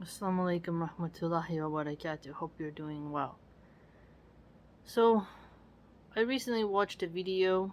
Assalamu alaikum rahmatullahi wa barakatuh. Hope you're doing well. So, I recently watched a video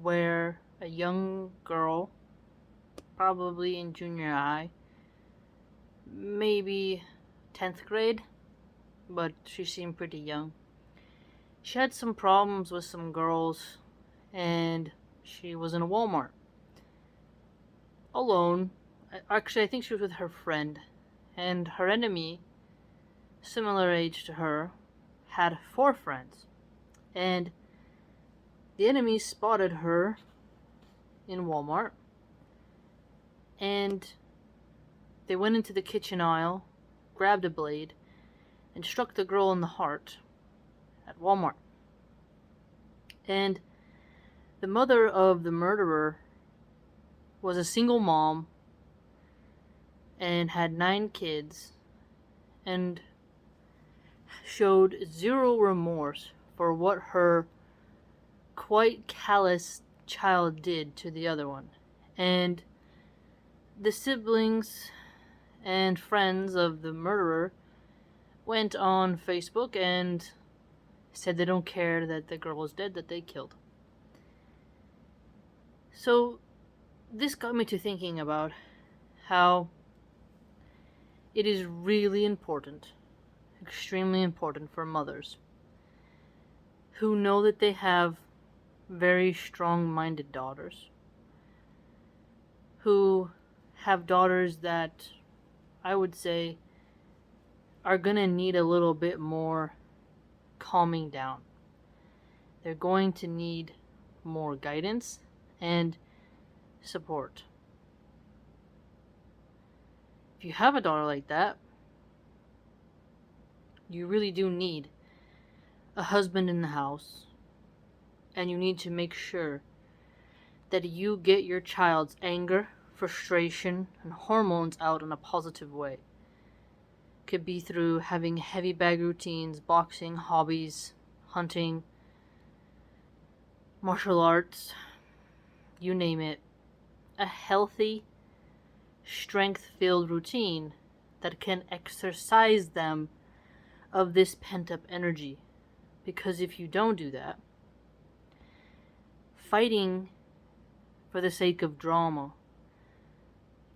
where a young girl, probably in junior high, maybe 10th grade, but she seemed pretty young. She had some problems with some girls, and she was in a Walmart alone. Actually, I think she was with her friend, and her enemy, similar age to her, had 4 friends. And the enemy spotted her in Walmart, and they went into the kitchen aisle, grabbed a blade, and struck the girl in the heart at Walmart. And the mother of the murderer was a single mom and had 9 kids and showed zero remorse for what her quite callous child did to the other one. And the siblings and friends of the murderer went on Facebook and said they don't care that the girl is dead that they killed. So this got me to thinking about how it is really important, extremely important for mothers who know that they have very strong-minded daughters, who have daughters that I would say are gonna need a little bit more calming down. They're going to need more guidance and support. If you have a daughter like that, you really do need a husband in the house, and you need to make sure that you get your child's anger, frustration, and hormones out in a positive way. Could be through having heavy bag routines, boxing, hobbies, hunting, martial arts, you name it. A healthy, strength-filled routine that can exercise them of this pent-up energy. Because if you don't do that, fighting for the sake of drama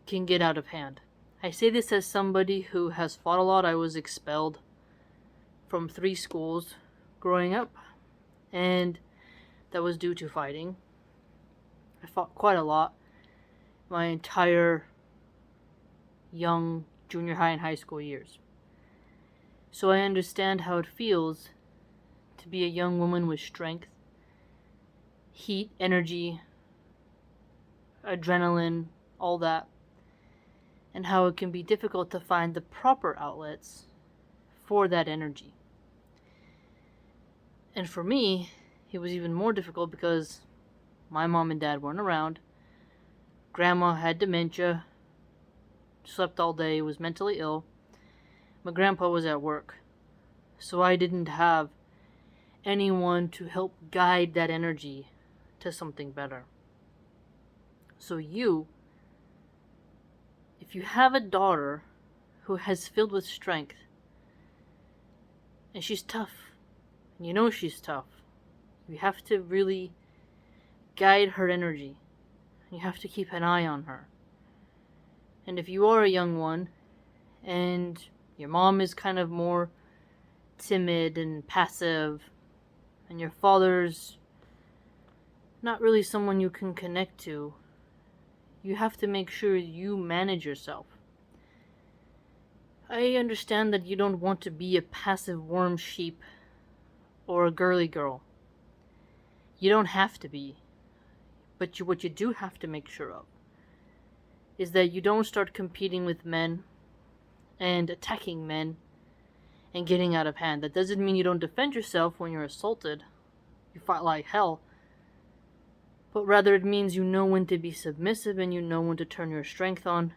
can get out of hand. I say this as somebody who has fought a lot. I was expelled from 3 schools growing up, and that was due to fighting. I fought quite a lot my entire young junior high and high school years. So I understand how it feels to be a young woman with strength, heat, energy, adrenaline, all that, and how it can be difficult to find the proper outlets for that energy. And for me, it was even more difficult because my mom and dad weren't around. Grandma had dementia, slept all day, was mentally ill. My grandpa was at work. So I didn't have anyone to help guide that energy to something better. So if you have a daughter who has filled with strength, and she's tough, and you know she's tough, you have to really guide her energy. You have to keep an eye on her. And if you are a young one, and your mom is kind of more timid and passive, and your father's not really someone you can connect to, you have to make sure you manage yourself. I understand that you don't want to be a passive worm sheep or a girly girl. You don't have to be. But what you do have to make sure of is that you don't start competing with men and attacking men and getting out of hand. That doesn't mean you don't defend yourself when you're assaulted. You fight like hell. But rather it means you know when to be submissive and you know when to turn your strength on,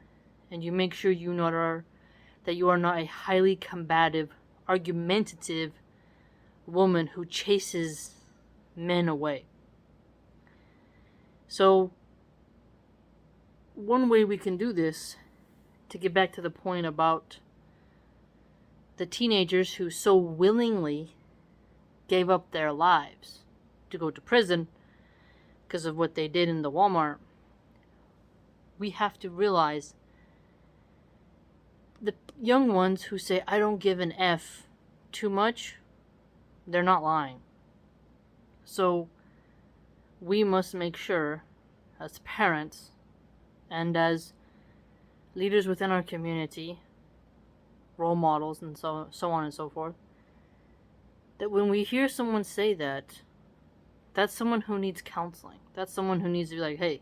and you make sure that you are not a highly combative, argumentative woman who chases men away. So, one way we can do this to get back to the point about the teenagers who so willingly gave up their lives to go to prison because of what they did in the Walmart, we have to realize the young ones who say, I don't give an F too much, they're not lying. So we must make sure, as parents and as leaders within our community, role models and so on and so forth, that when we hear someone say that, that's someone who needs counseling. That's someone who needs to be like, hey,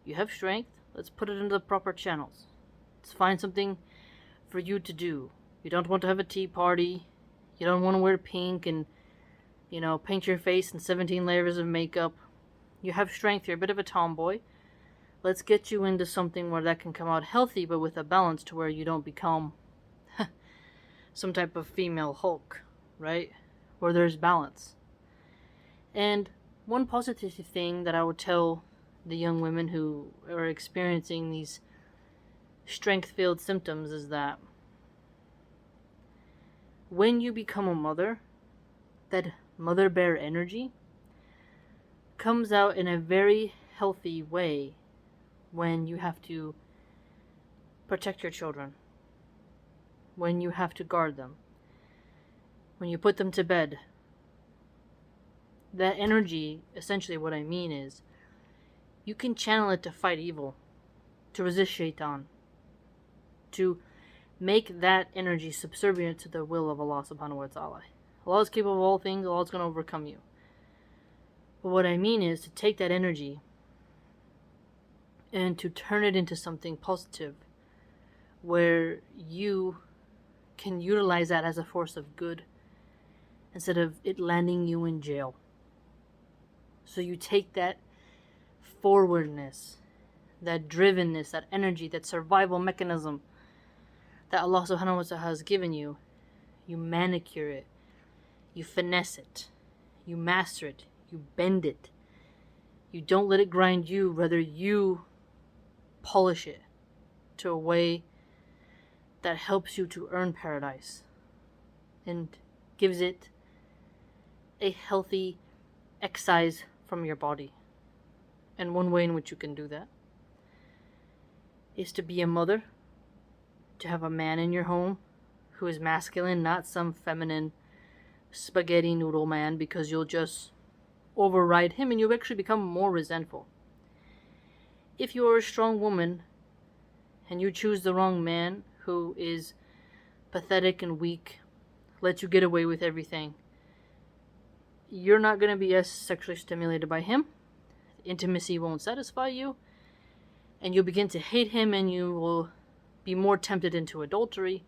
you have strength, let's put it into the proper channels. Let's find something for you to do. You don't want to have a tea party. You don't want to wear pink and, paint your face in 17 layers of makeup. You have strength, you're a bit of a tomboy. Let's get you into something where that can come out healthy, but with a balance to where you don't become some type of female Hulk, right? Where there's balance. And one positive thing that I would tell the young women who are experiencing these strength-filled symptoms is that when you become a mother, that mother bear energy comes out in a very healthy way when you have to protect your children, when you have to guard them, when you put them to bed. That energy, essentially what I mean is, you can channel it to fight evil, to resist shaitan, to make that energy subservient to the will of Allah subhanahu wa ta'ala. Allah is capable of all things, Allah is going to overcome you. But what I mean is to take that energy and to turn it into something positive, where you can utilize that as a force of good instead of it landing you in jail. So you take that forwardness, that drivenness, that energy, that survival mechanism that Allah subhanahu wa ta'ala has given you, you manicure it, you finesse it, you master it, you bend it. You don't let it grind you, rather you polish it to a way that helps you to earn paradise and gives it a healthy excise from your body. And one way in which you can do that is to be a mother, to have a man in your home who is masculine, not some feminine spaghetti noodle man, because you'll just override him and you'll actually become more resentful. If you're a strong woman and you choose the wrong man who is pathetic and weak, lets you get away with everything, you're not going to be as sexually stimulated by him. Intimacy won't satisfy you, and you'll begin to hate him, and you will be more tempted into adultery,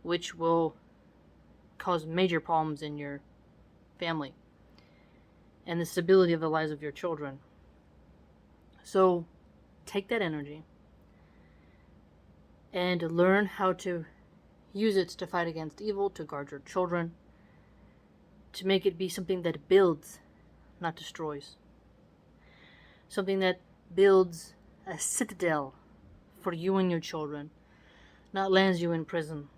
which will cause major problems in your family and the stability of the lives of your children. So take that energy and learn how to use it to fight against evil, to guard your children, to make it be something that builds, not destroys. Something that builds a citadel for you and your children, not lands you in prison.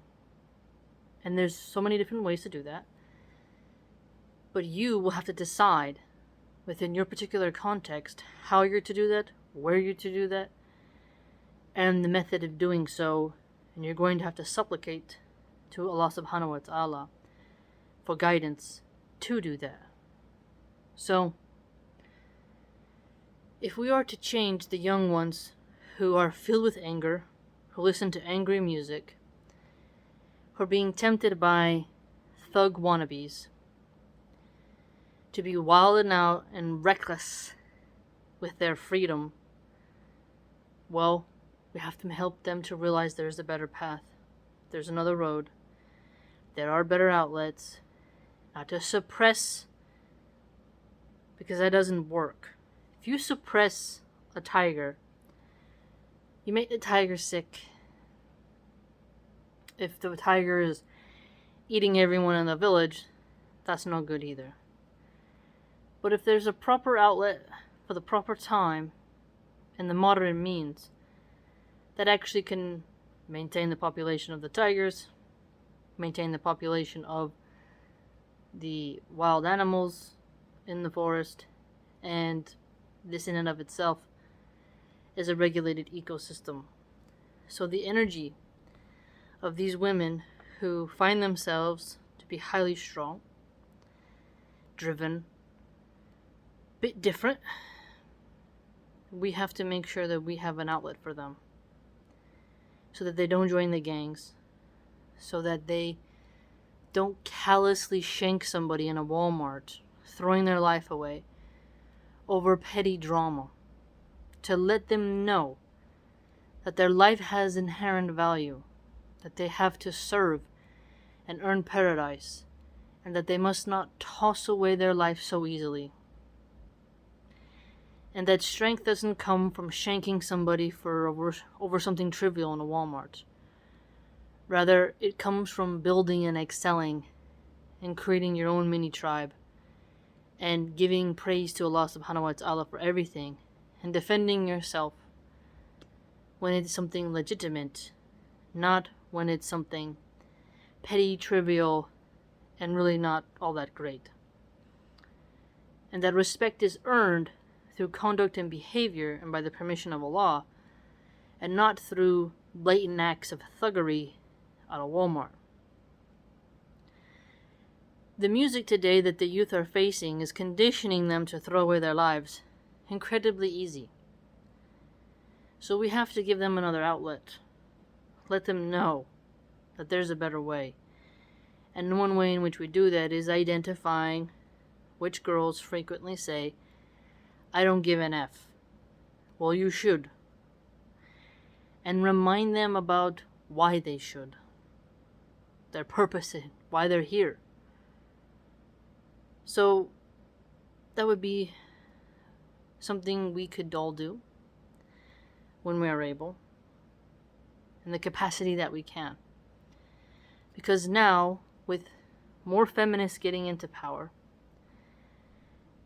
And there's so many different ways to do that. But you will have to decide within your particular context how you're to do that, where you're to do that, and the method of doing so. And you're going to have to supplicate to Allah subhanahu wa ta'ala for guidance to do that. So, if we are to change the young ones who are filled with anger, who listen to angry music, who are being tempted by thug wannabes, to be wild and out and reckless with their freedom, well, we have to help them to realize there's a better path. There's another road. There are better outlets. Not to suppress, because that doesn't work. If you suppress a tiger, you make the tiger sick. If the tiger is eating everyone in the village, that's no good either. But if there's a proper outlet for the proper time and the moderate means, that actually can maintain the population of the tigers, maintain the population of the wild animals in the forest, and this in and of itself is a regulated ecosystem. So the energy of these women who find themselves to be highly strong, driven, a bit different, we have to make sure that we have an outlet for them so that they don't join the gangs, so that they don't callously shank somebody in a Walmart, throwing their life away over petty drama, to let them know that their life has inherent value, that they have to serve and earn paradise, and that they must not toss away their life so easily. And that strength doesn't come from shanking somebody for over something trivial in a Walmart. Rather, it comes from building and excelling and creating your own mini tribe and giving praise to Allah subhanahu wa ta'ala for everything and defending yourself when it's something legitimate, not when it's something petty, trivial, and really not all that great. And that respect is earned through conduct and behavior and by the permission of Allah, and not through blatant acts of thuggery at a Walmart. The music today that the youth are facing is conditioning them to throw away their lives incredibly easy. So we have to give them another outlet. Let them know that there's a better way. And one way in which we do that is identifying which girls frequently say, "I don't give an F." Well, you should. And remind them about why they should. Their purpose, why they're here. So, that would be something we could all do when we are able, in the capacity that we can. Because now, with more feminists getting into power,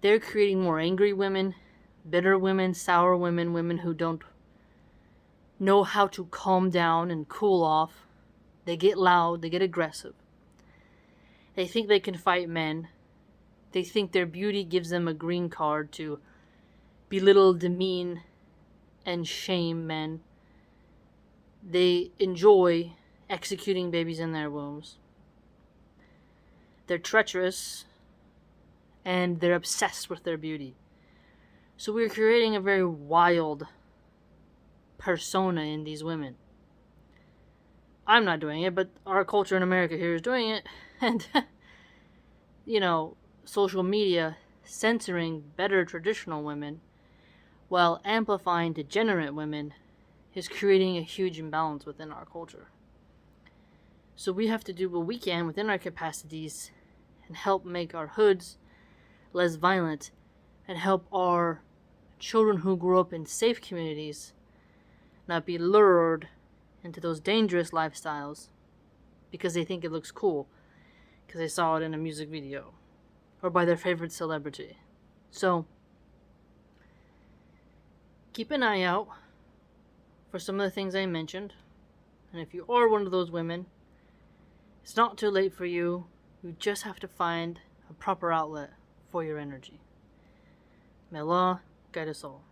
they're creating more angry women, bitter women, sour women, women who don't know how to calm down and cool off. They get loud, they get aggressive. They think they can fight men. They think their beauty gives them a green card to belittle, demean, and shame men. They enjoy executing babies in their wombs. They're treacherous, and they're obsessed with their beauty. So we're creating a very wild persona in these women. I'm not doing it, but our culture in America here is doing it. And, social media censoring better traditional women while amplifying degenerate women is creating a huge imbalance within our culture. So we have to do what we can within our capacities and help make our hoods less violent and help our children who grow up in safe communities not be lured into those dangerous lifestyles because they think it looks cool, because they saw it in a music video or by their favorite celebrity. So, keep an eye out for some of the things I mentioned. And if you are one of those women, it's not too late for you. You just have to find a proper outlet for your energy. May Allah guide us all.